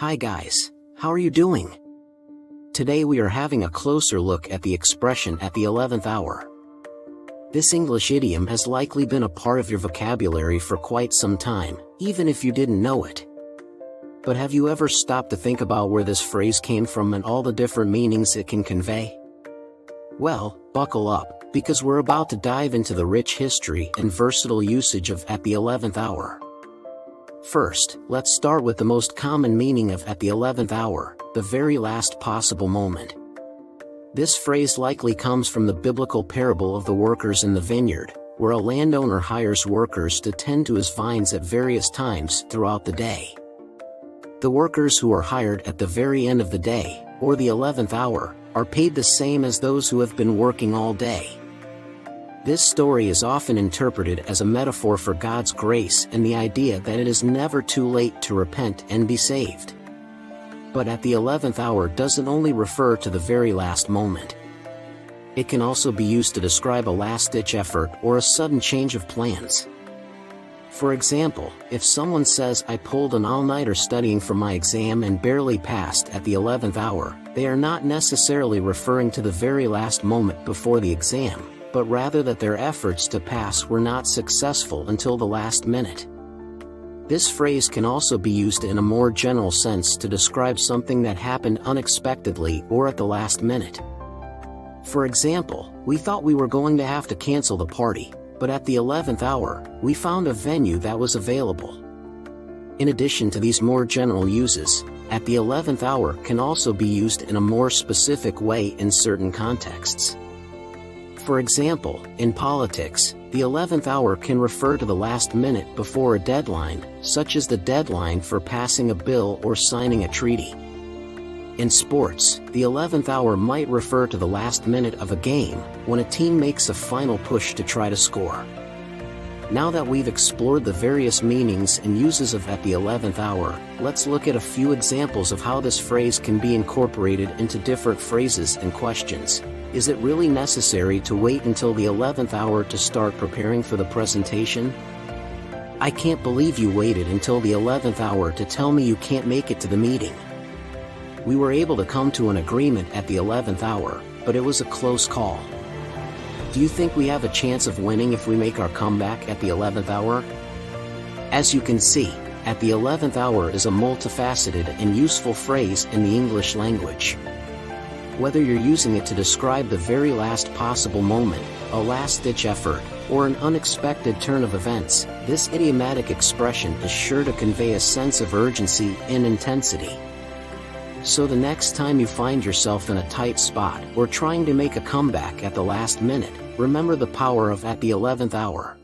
Hi guys, how are you doing? Today we are having a closer look at the expression at the 11th hour. This English idiom has likely been a part of your vocabulary for quite some time, even if you didn't know it. But have you ever stopped to think about where this phrase came from and all the different meanings it can convey? Well, buckle up, because we're about to dive into the rich history and versatile usage of at the 11th hour. First, let's start with the most common meaning of at the 11th hour, the very last possible moment. This phrase likely comes from the biblical parable of the workers in the vineyard, where a landowner hires workers to tend to his vines at various times throughout the day. The workers who are hired at the very end of the day, or the 11th hour, are paid the same as those who have been working all day. This story is often interpreted as a metaphor for God's grace and the idea that it is never too late to repent and be saved. But at the 11th hour doesn't only refer to the very last moment. It can also be used to describe a last-ditch effort or a sudden change of plans. For example, if someone says, "I pulled an all-nighter studying for my exam and barely passed at the 11th hour," they are not necessarily referring to the very last moment before the exam, but rather that their efforts to pass were not successful until the last minute. This phrase can also be used in a more general sense to describe something that happened unexpectedly or at the last minute. For example, we thought we were going to have to cancel the party, but at the 11th hour, we found a venue that was available. In addition to these more general uses, at the 11th hour can also be used in a more specific way in certain contexts. For example, in politics, the 11th hour can refer to the last minute before a deadline, such as the deadline for passing a bill or signing a treaty. In sports, the 11th hour might refer to the last minute of a game, when a team makes a final push to try to score. Now that we've explored the various meanings and uses of at the 11th hour, let's look at a few examples of how this phrase can be incorporated into different phrases and questions. Is it really necessary to wait until the 11th hour to start preparing for the presentation? I can't believe you waited until the 11th hour to tell me you can't make it to the meeting. We were able to come to an agreement at the 11th hour, but it was a close call. Do you think we have a chance of winning if we make our comeback at the 11th hour? As you can see, at the 11th hour is a multifaceted and useful phrase in the English language. Whether you're using it to describe the very last possible moment, a last-ditch effort, or an unexpected turn of events, this idiomatic expression is sure to convey a sense of urgency and intensity. So the next time you find yourself in a tight spot or trying to make a comeback at the last minute, remember the power of at the 11th hour.